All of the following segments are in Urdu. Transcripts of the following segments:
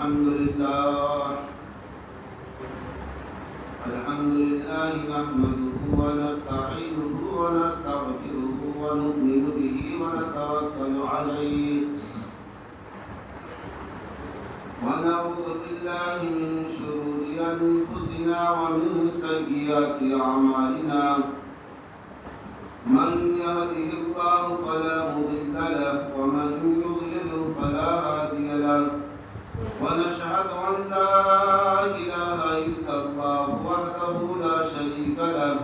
الحمد لله نحمده ونستعينه ونستغفره ونؤمن به ونتوكل عليه ونعوذ بالله من شرور أنفسنا ومن سيئات أعمالنا من يهده الله فلا مضل له ومن يضلل فلا هادي له ونشهد أن لا إله إلا الله وحده لا شريك له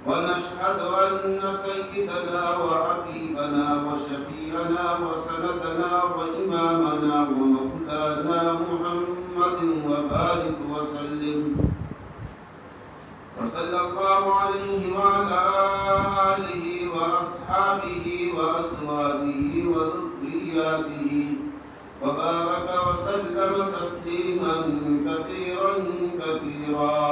ونشهد أن سيدنا وحبيبنا وشفيعنا وسندنا وإمامنا ومولانا محمد وبارك وسلم وصلى الله عليه وعلى آله وأصحابه وأزواجه وذرياته وبارك وسلم تسليما كثيرا كثيرا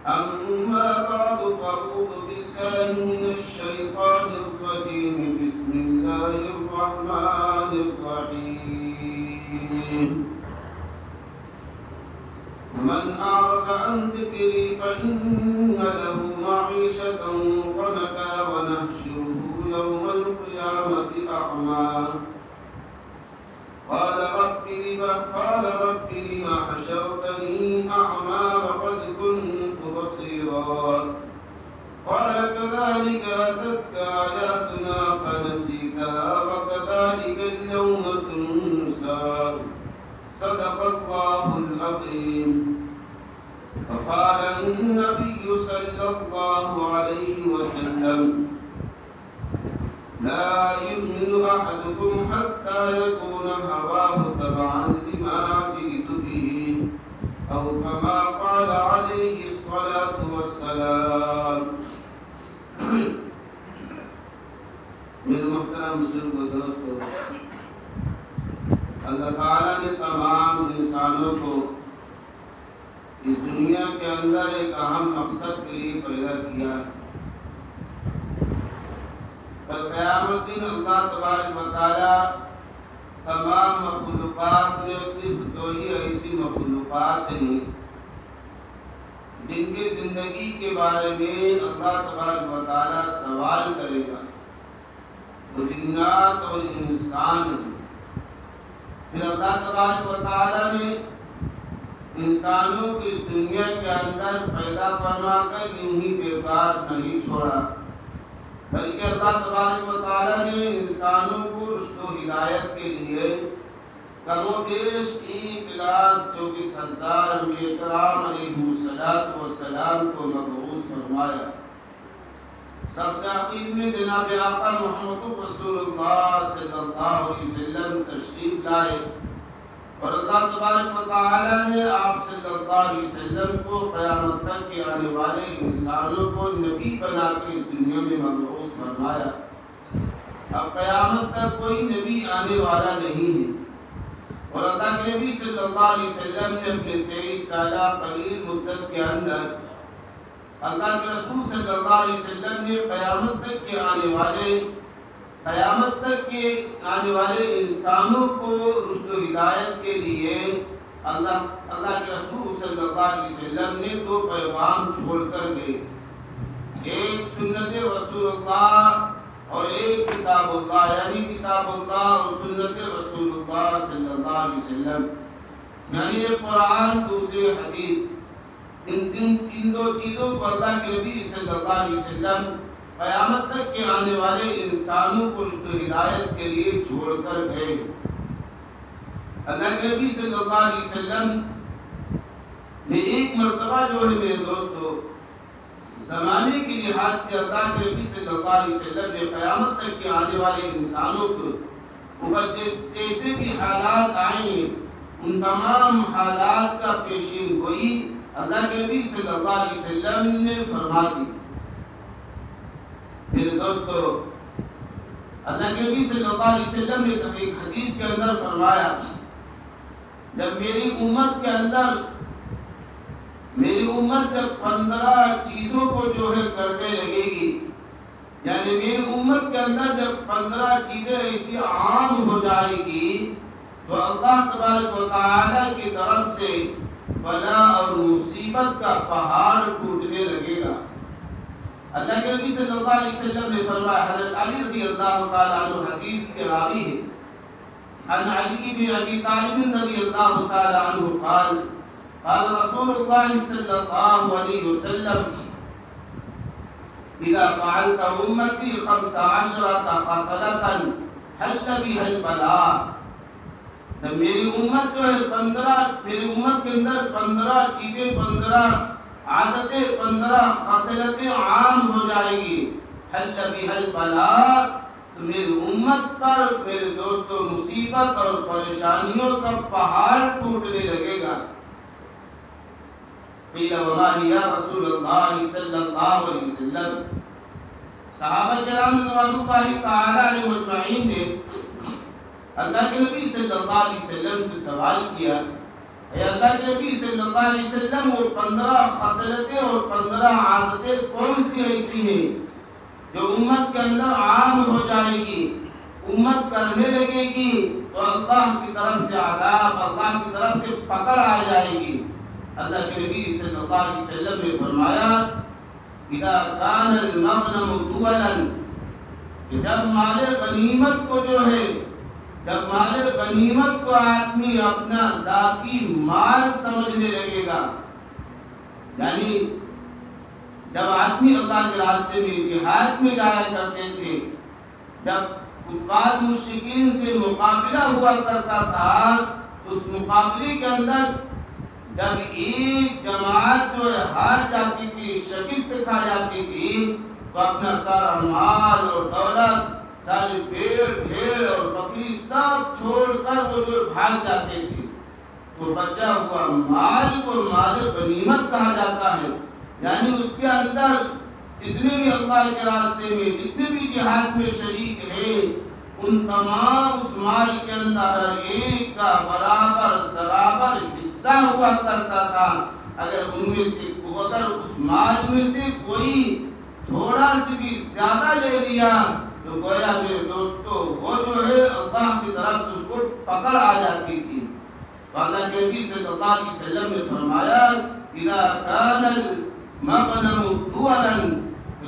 أما بعد فأعوذ بالله من الشيطان الرجيم بسم الله الرحمن الرحيم ومن أعرض عن ذكري فإن له معيشة ضنكا ونحشره يوم القيامة أعمى قال رب لم حشرتني أعمى وقد كنت بصيرا قال كذلك أتتك آياتنا فنسيتها وكذلك اليوم تنسى صدق الله العظيم. فقال النبي صلى الله عليه وسلم لا يؤمن أحدكم حتى يكون هواه تبعا لما جئت به أو كما قال عليه الصلاة والسلام. میرے محترم بزرگ و دوستو، اللہ تعالیٰ نے تمام انسانوں کو اس دنیا کے اندر ایک اہم مقصد کے لیے پیدا کیا ہے. کل قیامت دن اللہ تبارک و تعالیٰ تمام مخلوقات میں صرف دو ہی ایسی مخلوقات ہیں جن کی زندگی کے بارے میں اللہ تبارک و تعالیٰ سوال کرے گا. وہ جنات اور انسان ہیں. پھر اللہ تبارک و تعالیٰ نے انسانوں کی دنیا کے اندر پیدا فرما کر یوں ہی بیکار نہیں چھوڑا، بلکہ اللہ تبارک و تعالیٰ نے انسانوں کو رشد و ہدایت کے لیے کم و بیش 1,24,000 انبیاء کرام علیہم السلام کو مبعوث فرمایا. سب سے آخر میں جناب آقا محمد رسول اللہ صلی اللہ علیہ وسلم تشریف لائے اور اللہ تبارک و تعالیٰ نے آپ صلی اللہ علیہ وسلم کو قیامت تک کے آنے والے انسانوں کو نبی بنا کے اس دنیا میں مبعوث فرمایا. اب قیامت تک کوئی نبی آنے والا نہیں ہے اور اللہ کے نبی صلی اللہ علیہ وسلم نے اپنے 23 سالہ قلیل مدت کے اندر اللہ کے رسول صلی اللہ علیہ وسلم نے قیامت تک کے آنے والے انسانوں کو رشد و ہدایت کے لیے اللہ کے رسول صلی اللہ علیہ وسلم نے 2 پیغام چھوڑ کر گئے. ایک سنت رسول اللہ اور ایک کتاب اللہ، یعنی کتاب اللہ اور سنت رسول اللہ صلی اللہ علیہ وسلم، یعنی قرآن دوسری حدیث. ان 2 چیزوں کو اللہ کے نبی صلی اللہ علیہ وسلم قیامت تک کے آنے والے انسانوں کو رشد و ہدایت کے لیے چھوڑ کر گئے. اللہ کے نبی صلی اللہ علیہ وسلم نے ایک مرتبہ جو ہے میرے دوستو زمانے کے لحاظ سے اللہ کے نبی صلی اللہ علیہ وسلم نے قیامت تک کے آنے والے انسانوں کو اوپر جیسے بھی حالات آئیں ان تمام حالات کا پیشین گوئی اللہ کے نبی صلی اللہ علیہ وسلم نے فرما دی. میرے دوستو، اللہ کے نبی صلی اللہ علیہ وسلم نے ایک حدیث کے اندر فرمایا جب میری امت جب 15 چیزوں کو جو ہے کرنے لگے گی، یعنی میری امت کے اندر جب 15 چیزیں ایسی عام ہو جائے گی تو اللہ تبارک و تعالی کی طرف سے بلا اور مصیبت کا پہاڑ ٹوٹنے لگے گا۔ اللہ کے نبی صلی اللہ علیہ وسلم نے فرمایا، حضرت علی رضی اللہ تعالی عنہ حدیث کے راوی ہے، عن علی بن ابی طالب رضی اللہ تعالی عنہ قال قال رسول اللہ صلی اللہ علیہ وسلم اذا فعلت امتی 15 خصلة حل بها البلاء، جب میری امت جو ہے میری امت کے اندر 15 چیزیں، 15 عادتیں، 15 خصلتیں عام ہو جائیں گی، حل بها البلاء، تو میری امت پر میرے دوستو مصیبت اور پریشانیوں کا پہاڑ ٹوٹنے لگے گا۔ قیل واللہ یا رسول اللہ صلی اللہ علیہ وسلم، صحابہ کرام رضوان اللہ تعالی علیہم اجمعین نے اللہ کے نبی صلی اللہ علیہ وسلم سے سوال کیا، اے اللہ کے نبی صلی اللہ علیہ وسلم، وہ 15 خصلتیں اور 15 عادتیں کون سی ایسی ہیں جو امت کے اندر عام ہو جائے گی، امت کرنے لگے گی تو اللہ کی طرف سے عذاب، اللہ کی طرف سے پکڑ آ جائے گی؟ اللہ کے نبی صلی اللہ علیہ وسلم نے فرمایا، اذا کان المغنم دولا، جب مال غنیمت کو جو ہے، جب مال غنیمت کو آدمی اپنا ذاتی مال سمجھنے لگے گا، یعنی جب آدمی اللہ کے راستے میں جہاد میں جایا کرتے تھے، جب کفار مشرکین سے مقابلہ ہوا کرتا تھا، اس مقابلے کے اندر جب ایک جماعت جو ہار جاتی تھی، شکست کھا جاتی تھی، تو اپنا سارا مال اور دولت، سارے پیڑ ڈھیر اور بکری سب چھوڑ کر وہ جو بھاگ جاتے تھے، تو بچا ہوا مال کو مال غنیمت کہا جاتا ہے۔ یعنی اس کے اندر جتنے بھی اللہ کے راستے میں، جتنے بھی جہاد میں شریک ہے، ان تمام اس مال کے اندر ایک کا برابر سرابر حصہ ہوا کرتا تھا۔ اگر ان میں سے اگر اس مال میں سے کوئی تھوڑا سی بھی زیادہ لے لیا تو گویا میرے دوستو وہ جو ہے اللہ کی طرف سے اس کو پکڑ آ جاتی تھی۔ تو اللہ کے نبی صلی اللہ علیہ وسلم نے فرمایا، اذا کان المغنم دولا،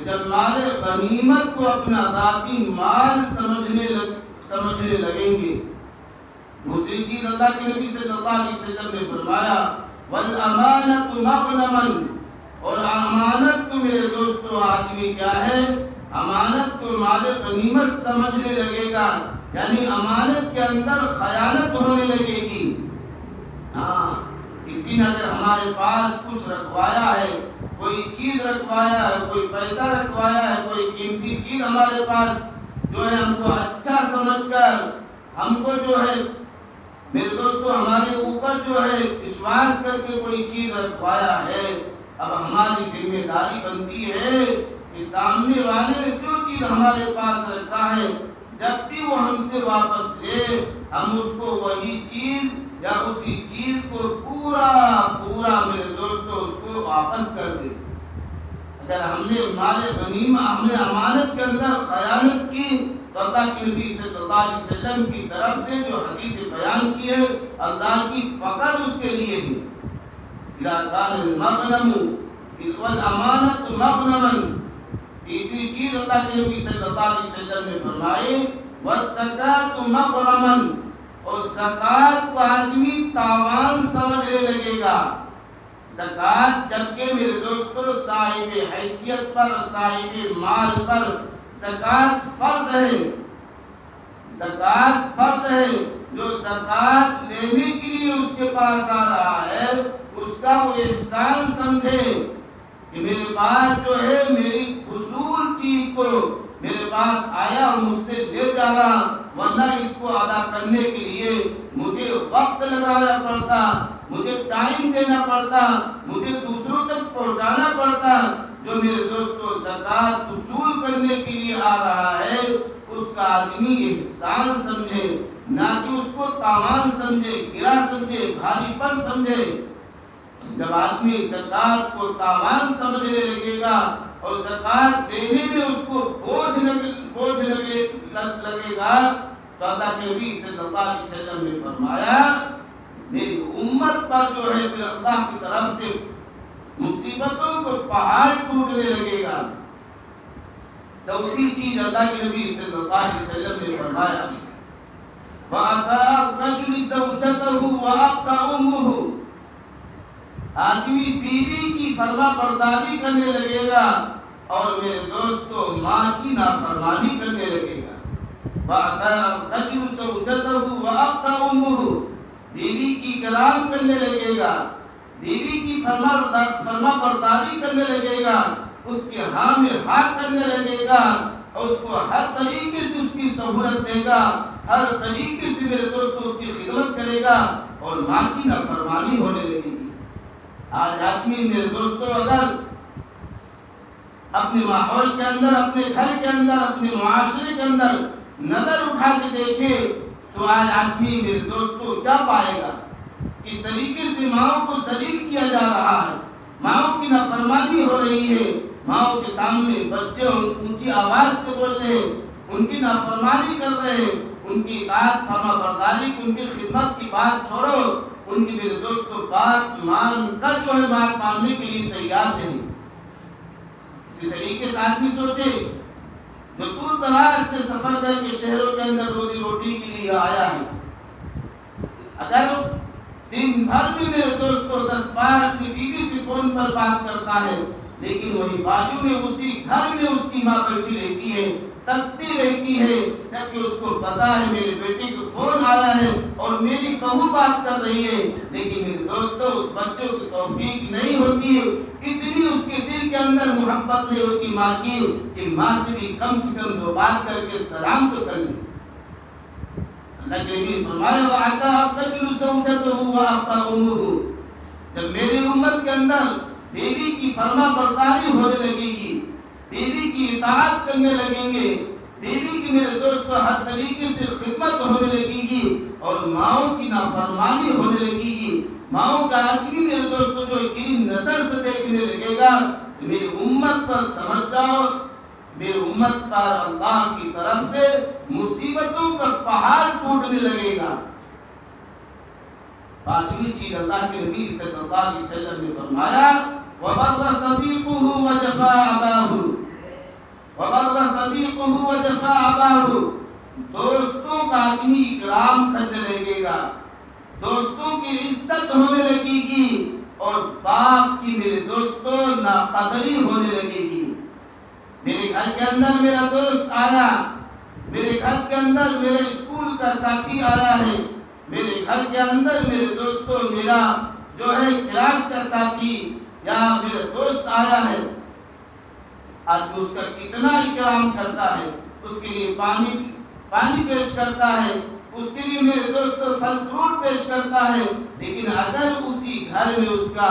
جب مال غنیمت کو اپنا ذاتی مال سمجھنے لگیں گے۔ دوسری چیز اللہ کے نبی صلی اللہ علیہ وسلم نے فرمایا، والامانۃ مغنما، اور امانت کو میرے دوستو آدمی کیا ہے، امانت کو مال غنیمت سمجھنے لگے گا، یعنی امانت کے اندر خیانت ہونے لگے گی۔ ہاں، کسی نے اگر ہمارے پاس کچھ رکھوایا ہے، کوئی چیز رکھوایا ہے، کوئی پیسہ رکھوایا ہے، کوئی قیمتی چیز ہمارے پاس جو ہے ہم کو اچھا سمجھ کر، ہم کو جو ہے میرے دوستو ہمارے اوپر جو ہے وشواس کر کے کوئی چیز رکھوایا ہے، اب ہماری ذمہ داری بنتی ہے کہ سامنے والے نے جو چیز ہمارے پاس رکھا ہے، جب بھی وہ ہم سے واپس لے، ہم اس کو وہی چیز یا اسی چیز کو پورا میرے دوستو اس کو واپس کر دے۔ اگر ہم نے مال غنیمت، ہم نے امانت کے اندر خیانت کی، تو اللہ کے نبی صلی اللہ علیہ وسلم کی طرف سے جو حدیث بیان کی ہے، اللہ کی پکڑ اس کے لیے ہے۔ اذا کان المغنم والامانۃ مغنما، تیسری چیز اللہ کے نبی صلی اللہ علیہ وسلم نے فرمائی، والزکاۃ مغرما، اور زکوٰۃ کو آدمی تاوان سمجھنے لگے گا۔ زکوٰۃ جبکہ میرے دوستو صاحب حیثیت پر، صاحب مال پر زکوٰۃ فرض ہے، زکوٰۃ فرض ہے۔ جو زکوٰۃ لینے کے لیے اس کے پاس آ رہا ہے، اس کا وہ احسان سمجھے کہ میرے پاس جو ہے میری فضول چیز کو میرے پاس آیا اور مجھ سے لے جا رہا، ورنہ اس کو ادا کرنے کے لیے مجھے وقت لگانا پڑتا، مجھے ٹائم دینا پڑتا، مجھے دوسروں تک پہنچانا پڑتا۔ جو میرے دوستو زکوٰۃ وصول کرنے کے لیے آ رہا ہے، اس کا آدمی احسان سمجھے، نہ کہ اس کو تاوان سمجھے، گرا سمجھے، بھاری پن سمجھے۔ جب آدمی زکوٰۃ کو تاوان سمجھنے لگے گا اور زکوٰۃ دینے میں اس کو بوجھ لگے گا، تو اللہ کے نبی صلی اللہ علیہ وسلم نے فرمایا میری امت پر جو ہے پھر اللہ کی طرف سے مصیبتوں کو پہاڑ ٹوٹنے لگے گا۔ چوتھی چیز اللہ کے نبی صلی اللہ علیہ وسلم نے فرمایا وَأَطَاعَ الرَّجُلِ زَوْجَتَهُ وَأَبْقَى أُمُّهُ، آدمی بیوی کی فرما برداری کرنے لگے گا اور میرے دوستو ماں کی نافرمانی کرنے لگے گا۔ وَأَطَاعَ الرَّجُلُ زَوْجَتَهُ وَأَبْقَى أُمُّهُ، بیوی کی کلام کرنے لگے گا، بیوی کی فرما برداری کرنے لگے گا، اس کے ہاں میں ہاں کرنے لگے گا اور اس کو ہر طریقے سے اس کی سہولت دے گا، ہر طریقے سے میرے دوستو اس کی خدمت کرے گا اور ماں کی نافرمانی ہونے لگے گی۔ آج آدمی میرے دوستو اگر اپنے ماحول کے اندر، اپنے گھر کے اندر، اپنے معاشرے کے اندر نظر اٹھا کے دیکھے تو آج آدمی میرے دوستو کیا پائے گا؟ اس طریقے سے ماؤں کو ذلیل کیا جا رہا ہے، ماؤں کی نافرمانی ہو رہی ہے، ماؤں کے سامنے بچے اونچی آواز سے بول رہے ہیں، ان کی نافرمانی کر رہے ہیں، ان کی اطاعت فرما برداری کی، ان کی خدمت کی بات چھوڑو، ان کی میرے دوستو بات مان کر جو ہے بات ماننے کے لیے تیار نہیں۔ اسی طریقے سے آدمی سوچے جو دور دراز سے سفر کر کے شہروں کے اندر روزی روٹی کے لیے آیا ہے، اگر دن بھر بھی میرے دوستو 10 بار اپنی بیوی سے فون پر بات کرتا ہے، لیکن وہی بازو میں اسی گھر میں اس کی ماں بیٹھی رہتی ہے، تکتی رہتی ہے، جبکہ اس کو پتا ہے میرے بیٹے کو فون آیا ہے اور میری بہو بات کر رہی ہے، لیکن میرے دوستو اس بچوں کی توفیق نہیں ہوتی ہے، اتنی اس کے دل کے اندر محبت نہیں ہوتی ماں کی کہ ماں سے بھی کم 2 بات کر کے سلام تو کر لیں۔ اللہ کے نبی فرمایا وَأَطَاعَ الرَّجُلُ زَوْجَتَهُ وَأَبْقَى أُمُّهُ، جب میری امت کے اندر بیوی کی فرما برداری ہونے لگے گی، بیوی کی اطاعت کرنے لگیں گے، بیوی کی میرے دوستو ہر طریقے سے خدمت ہونے لگے گی اور ماؤں کی نافرمانی ہونے لگے گی، ماؤں کا آدمی میرے دوستو جو گری نظر سے دیکھنے لگے گا، تو میری امت پر سمجھ جاؤ میری امت پر اللہ کی طرف سے مصیبتوں کا پہاڑ ٹوٹنے لگے گا۔ پانچویں چیز اللہ کے نبی صلی اللہ علیہ وسلم نے فرمایا وَبَرَّ صَدِيقُهُ وَجَفَا أَبَاهُ، وَبَرَّ صَدِيقُهُ وَجَفَا أَبَاهُ، دوستوں کا آدمی اکرام کرنے لگے گا، دوستوں کی عزت ہونے لگے گی اور باپ کی میرے دوستوں ناقدری ہونے لگے گی۔ میرے گھر کے اندر میرا دوست آیا، میرے گھر کے اندر میرے اسکول کا ساتھی آیا ہے، میرے گھر کے اندر میرے دوستوں میرا جو ہے کلاس کا ساتھی یا میرا دوست آیا ہے، آدمی اس کا کتنا اکرام کرتا ہے، اس کے لیے پانی پیش کرتا ہے، اس کے لیے میرے دوستوں پھل فروٹ پیش کرتا ہے، لیکن اگر اسی گھر میں اس کا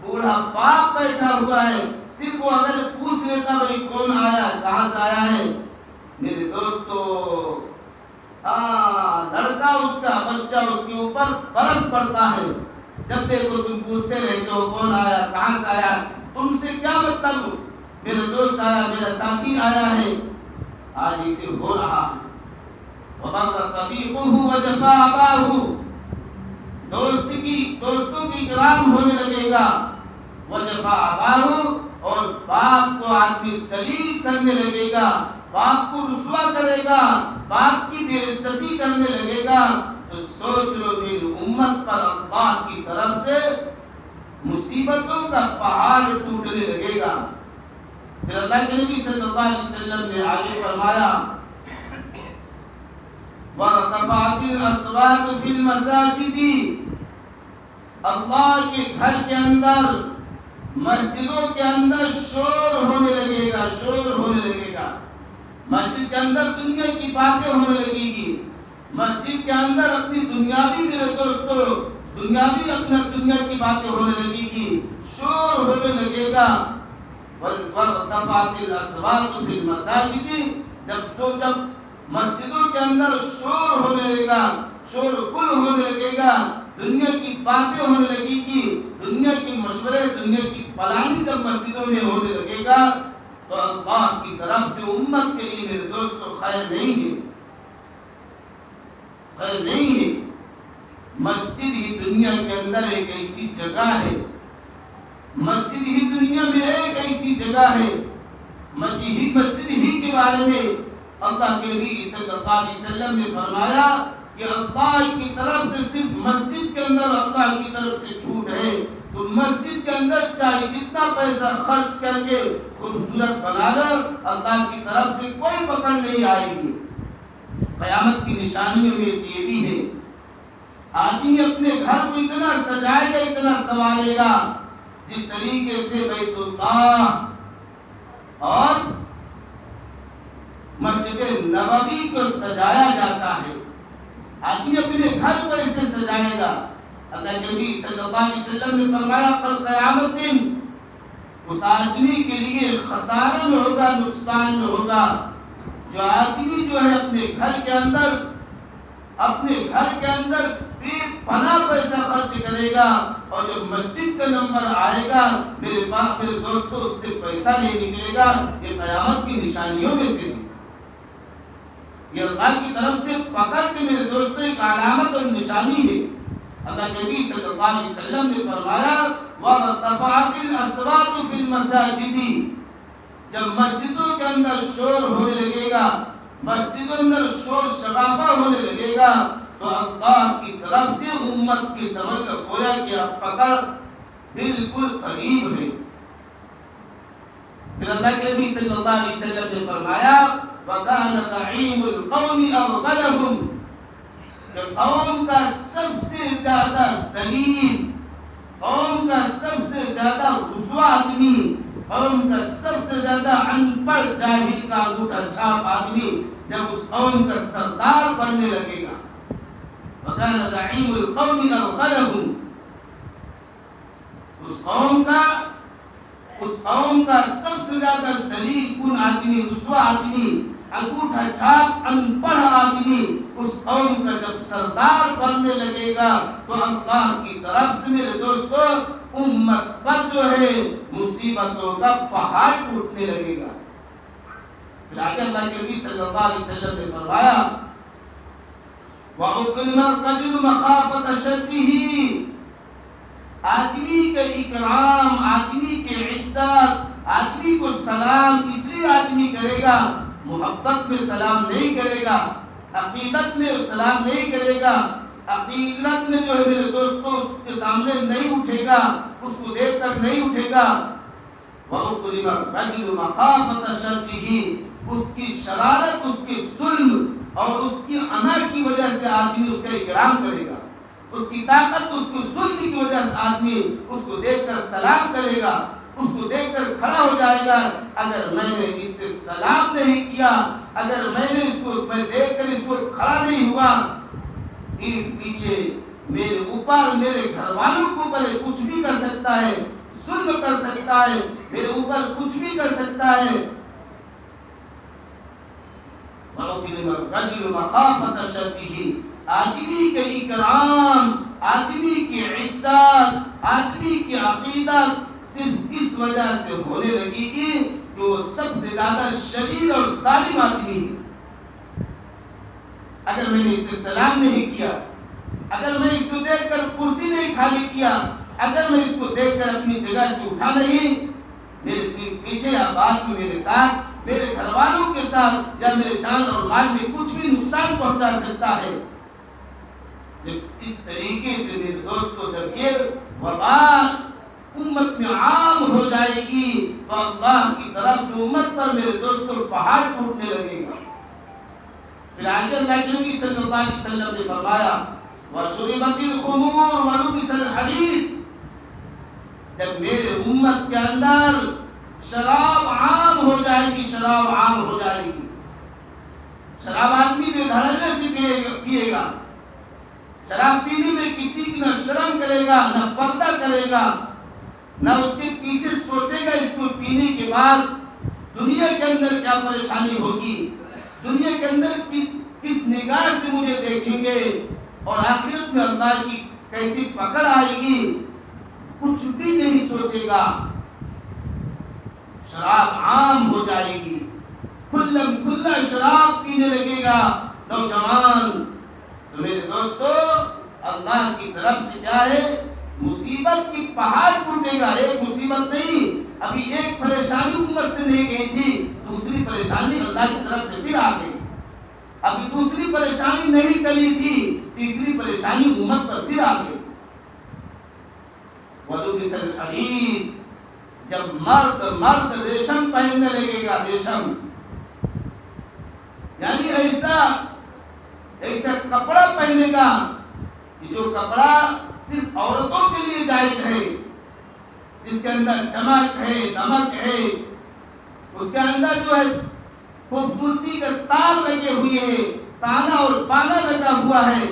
بوڑھا باپ بیٹھا ہوا ہے، صرف وہ اگر پوچھ لیتا بھائی کون آیا، کہاں سے آیا ہے، میرے دوستو لڑکا اس کا بچہ اس کے اوپر برس پڑتا ہے، جب دیکھو تم پوچھتے رہتے ہو کون آیا، کہاں سے آیا، تم سے کیا مطلب، میرا دوست آیا، میرا ساتھی آیا ہے۔ آج اسے ہو رہا ہے وَبَرَّ صَدِيقُهُ وَجَفَا أَبَاهُ، دوستوں کی اکرام ہونے لگے گا، وَجَفَا أَبَاهُ، اور باپ کو آدمی ذلیل کرنے لگے گا، باپ کو رسوا کرے گا، باپ کی بے عزتی کرنے لگے گا، تو سوچ لو میری امت پر اللہ کی طرف سے مصیبتوں کا پہاڑ ٹوٹنے لگے گا۔ پھر اللہ کے نبی صلی اللہ علیہ وسلم نے آگے فرمایا وَارْتَفَعَتِ الْأَصْوَاتُ فِي الْمَسَاجِدِ، اللہ کے گھر کے اندر مسجدوں کے اندر شور ہونے لگے گا، شور ہونے لگے گا، مسجد کے اندر دنیا کی باتیں ہونے لگے گی، مسجد کے اندر اپنی دنیاوی میرے دوستو دنیاوی اپنا دنیا کی باتیں ہونے لگے گی، شور ہونے لگے گا۔ وَارْتَفَعَتِ الْأَصْوَاتُ فِي الْمَسَاجِدِ، جب مسجدوں کے اندر شور ہونے لگے گا، شور گل ہونے لگے گا، دنیا کی باتیں ہونے لگے گی، دنیا کی مشورے، دنیا کی پلاننگ جب مسجدوں میں ہونے لگے گا تو اللہ کی طرف سے امت کے لیے میرے دوستو خیر نہیں ہے۔ خیر نہیں ہے۔ مسجد ہی دنیا کے اندر ایک ایسی جگہ ہے، مسجد ہی دنیا میں ایک ایسی جگہ ہے، مسجد ہی کے بارے میں اللہ کے نبی صلی اللہ علیہ وسلم نے فرمایا کہ اللہ کی طرف سے صرف مسجد کے اندر اللہ کی طرف سے چھوٹ ہے، تو مسجد کے اندر چاہے جتنا پیسہ خرچ کر کے خوبصورت بنا لو، اللہ کی طرف سے کوئی پکڑ نہیں آئے گی۔ قیامت کی نشانیوں میں سے یہ بھی ہے، آدمی اپنے گھر کو اتنا سجائے گا، اتنا سنوارے گا، جس طریقے سے بیت اللہ اور مسجد نبوی کو سجایا جاتا ہے، آدمی اپنے گھر کو ایسے سجائے گا۔ اللہ کے نبی صلی اللہ علیہ وسلم نے فرمایا کل قیامت دن اس آدمی کے لیے خسارے میں ہوگا، نقصان میں ہوگا، جو آدمی جو ہے اپنے گھر کے اندر بے پناہ پیسہ خرچ کرے گا، اور جب مسجد کا نمبر آئے گا میرے پاس میرے دوستوں اس سے پیسہ نہیں نکلے گا۔ یہ قیامت کی نشانیوں میں سے یہ اللہ کی طرف سے پکڑ کے میرے دوستوں ایک علامت اور نشانی ہے۔ اللہ کے نبی صلی اللہ علیہ وسلم نے فرمایا وَارْتَفَعَتِ الْأَصْوَاتُ فِي الْمَسَاجِدِ، جب مسجدوں کے اندر شور ہونے لگے گا، مسجدوں کے اندر شور شرابہ ہونے لگے گا، تو اللہ کی طرف سے امت کی سمجھ گویا کہ اب پکڑ بالکل قریب ہے۔ پھر اللہ کے نبی صلی اللہ علیہ وسلم نے فرمایا وَكَانَ زَعِيمُ الْقَوْمِ أَغْبَلَهُمْ، کہ قوم کا سب سے زیادہ ذلیل، قوم کا سب سے زیادہ رسوا آدمی، قوم کا سب سے زیادہ ان پڑھ جاہل کا انگوٹھا چھاپ آدمی جب اس قوم کا سردار بننے لگے گا، وَكَانَ زَعِيمُ الْقَوْمِ أَغْبَلَهُمْ، اس قوم کا سب سے زیادہ ذلیل کن آدمی، رسوا آدمی، انگوٹھا چھاپ ان پڑھ آدمی اس قوم کا جب سردار بننے لگے گا تو اللہ کی طرف سے میرے دوستو امت پر جو ہے مصیبتوں کا پہاڑ ٹوٹنے لگے گا۔ پھر آگے اللہ کے نبی صلی اللہ علیہ وسلم نے فرمایا وَأُكْرِمَ الرَّجُلُ مَخَافَةَ شَرِّهِ، آدمی کا اکرام، آدمی کے عزت، آدمی کو سلام اس لیے آدمی کرے گا، محبت میں سلام نہیں کرے گا، عقیدت میں سلام نہیں کرے گا، عقیدت میں جو ہے میرے دوستوں اس کے سامنے نہیں اٹھے گا، اس کو دیکھ کر نہیں اٹھے گا۔ وَأُكْرِمَ الرَّجُلُ مَخَافَةَ شَرِّهِ، اس کی شرارت، اس کے ظلم اور اس کی انا کی وجہ سے آدمی اس کا اکرام کرے گا، اس کی طاقت، اس کی ظلم کی وجہ سے آدمی اس کو دیکھ کر سلام کرے گا، اس کو دیکھ کر کھڑا ہو جائے گا۔ اگر میں نے اس سے سلام نہیں کیا، اگر میں نے اس کو میں دیکھ کر اس کو کھڑا نہیں ہوا، پیچھے میرے اوپر، میرے گھر والوں کے اوپر کچھ بھی کر سکتا ہے، ظلم کر سکتا ہے، میرے اوپر کچھ بھی کر سکتا ہے۔ الرجل مخافة شرِّهِ، آدمی کے اکرام، آدمی کی عزت، آدمی کی عقیدت صرف اس وجہ سے ہونے لگے گی کہ وہ سب سے زیادہ شریر اور ظالم آدمی ہے۔ اگر میں نے اس سے سلام نہیں کیا، اگر میں اس کو دیکھ کر کرسی نہیں خالی کیا، اگر میں اس کو دیکھ کر اپنی جگہ سے اٹھا نہیں، میرے پیچھے یا بعد میں میرے ساتھ، میرے گھر والوں کے ساتھ یا میرے جان اور مال میں کچھ بھی نقصان پہنچا سکتا ہے۔ جب اس طریقے سے میرے دوستو جب یہ وبا امت میں عام ہو جائے گی تو اللہ کی طرف سے امت پر میرے دوستو پہاڑ ٹوٹنے لگے گا۔ پھر آگے اللہ کے نبی صلی اللہ علیہ وسلم نے فرمایا وَشُرِبَتِ الْخُمُورُ وَلُبِسَ الْحَرِيرُ، جب میرے امت کے اندر شراب عام ہو جائے گی، شراب عام ہو جائے گی، شراب آدمی بے دھڑلے سے پیے گا، شراب پینے میں کسی کی نہ شرم کرے گا، نہ پردہ کرے گا، نہ اس کے پیچھے سوچے گا اس کو پینے کے بعد دنیا کے اندر کیا پریشانی ہوگی، دنیا کے اندر کس نگاہ سے مجھے دیکھیں گے اور آخرت میں اللہ کی کیسی پکڑ آئے گی، کچھ بھی نہیں سوچے گا۔ شراب عام ہو جائے گی، کھلا شراب پینے لگے گا، نوجوان تو میرے دوستو اللہ کی طرف سے کیا ہے؟ مصیبت کی پہاڑ ٹوٹے گا. ایک مصیبت نہیں، ابھی ایک پریشانی امت سے نہیں گئی تھی، دوسری پریشانی اللہ کی طرف سے پھر آ گئی. ابھی دوسری پریشانی نہیں ٹلی تھی، تیسری پریشانی امت پر پھر آ گئی. وَلُبِسَ الْحَرِيرُ، جب مرد ریشم پہننے لگے گا، ریشم یعنی ایسا کپڑا پہنے گا کہ جو کپڑا صرف عورتوں کے لیے جائز ہے، جس کے اندر چمک ہے، دمک ہے، اس کے اندر جو ہے خوبصورتی کا تار لگے ہوئے ہیں، تانا اور پانا لگا ہوا ہے.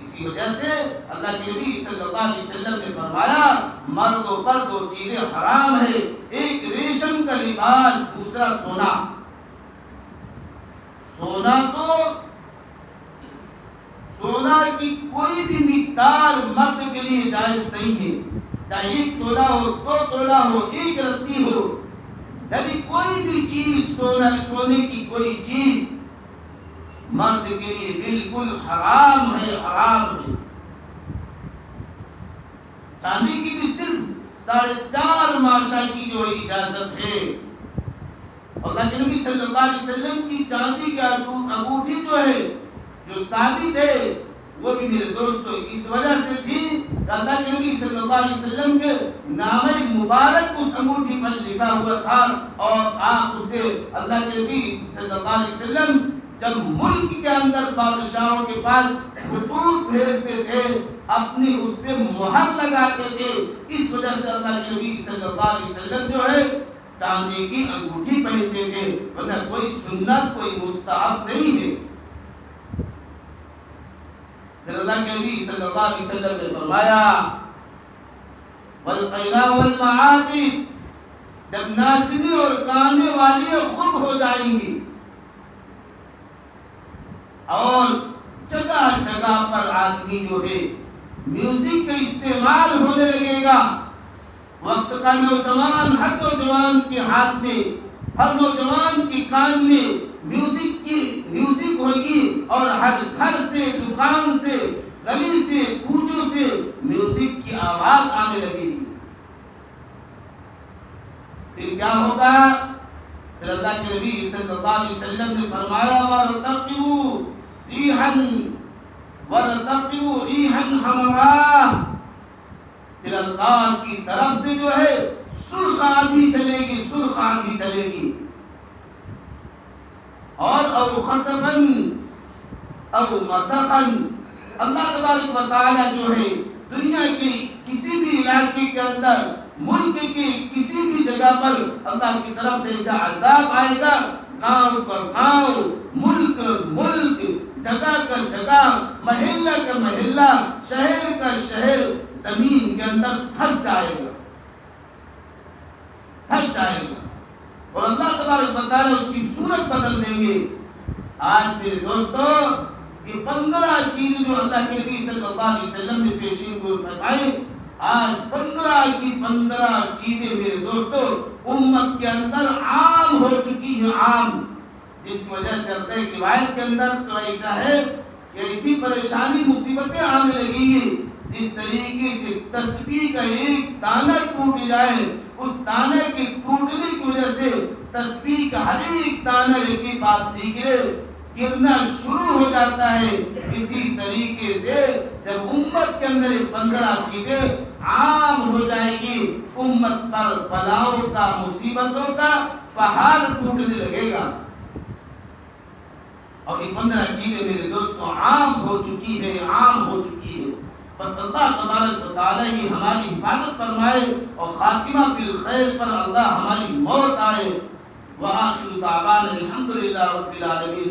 اسی وجہ سے اللہ کے نبی صلی اللہ علیہ وسلم نے فرمایا مردوں پر دو چیزیں حرام ہے، ایک ریشم کا لباس، دوسرا سونا. سونا کی کوئی بھی مقدار مرد کے لیے جائز نہیں ہے، چاہے 1 تولہ ہو، 2 تولہ ہو، 1 رتی ہو، یعنی کوئی بھی چیز سونے کی کوئی چیز مرد کے لیے بالکل حرام ہے، حرام ہے. چاندی کی بھی صرف 4.5 ماشا کی جو اجازت ہے. اللہ کے نبی صلی اللہ علیہ وسلم کی چاندی کا انگوٹھی جو ہے، جو ثابت ہے، وہ بھی میرے دوستو اس وجہ سے تھی کہ اللہ کے نبی صلی اللہ علیہ وسلم کے نام مبارک اس انگوٹھی پر لکھا ہوا تھا. اور آپ اسے اللہ کے نبی صلی اللہ علیہ وسلم جب ملک کے اندر بادشاہوں کے پاس خطوط بھیجتے تھے، اپنی اس پہ مہر لگاتے تھے. اس وجہ سے اللہ کے نبی صلی اللہ علیہ وسلم جو ہے چاندی کی انگوٹھی پہنتے تھے، ورنہ کوئی سنت، کوئی مستحب نہیں ہے. پھر اللہ کے نبی صلی اللہ علیہ وسلم نے فرمایا والقیلا والمعازف، جب ناچنے اور گانے والی خوب ہو جائیں گی اور جگہ جگہ پر آدمی جو ہے میوزک کا استعمال ہونے لگے گا. وقت کا نوجوان، ہر نوجوان کے ہاتھ میں، ہر نوجوان کے کان میں میوزک ہوگی، اور ہر گھر سے، دکان سے، گلی سے، کوچوں سے میوزک کی آواز آنے لگے گی. پھر کیا ہوگا؟ پھر اللہ کے نبی صلی اللہ علیہ وسلم نے فرمایا وَارْتَقِبُوا رِيحًا حَمْرَاءَ، پھر اللہ کی طرف سے جو ہے سرخ آندھی چلے گی، سرخ آندھی چلے گی. اور او خسفن او مسخن، اللہ تبارک و تعالی جو ہے دنیا کے کسی بھی علاقے کے اندر، ملک کے کسی بھی جگہ پر اللہ کی طرف سے ایسا عذاب آئے گا، گاؤں کا گاؤں، ملک ملک، جگہ کا جگہ، محلہ کا محلہ، شہر کا شہر زمین کے اندر پھنس جائے گا، پھنس جائے گا. اور اللہ تبارک و تعالی اس کی صورت بدل دیں گے. آج میرے دوستو یہ 15 چیزیں جو اللہ کے نبی صلی اللہ علیہ وسلم نے پیشین کو فرمائی، آج 15 کی 15 چیزیں میرے دوستو امت کے اندر عام ہو چکی ہیں، عام. جس کی وجہ سے اللہ کی روایت کے اندر تو ایسا ہے کہ ایسی پریشانی مصیبتیں آنے لگی ہیں، جس طریقے سے تسبیح کا ایک دانہ ٹوٹ جائے، اس دانے کے ٹوٹنے کی وجہ سے تسبیح کا ہر ایک دانہ ایک بات گرنا شروع ہو جاتا ہے. اسی طریقے سے جب امت کے اندر 15 چیزیں عام ہو جائے گی، امت پر بلاؤں کا، مصیبتوں کا پہاڑ ٹوٹنے لگے گا. اور یہ 15 چیزیں میرے دوستوں عام ہو چکی ہے، عام ہو چکی ہے. بس اللہ تبارک و تعالی ہی ہماری حفاظت فرمائے اور خاتمہ بالخیر پر اللہ ہماری موت آئے. وآخر دعوانا الحمدللہ رب العالمین.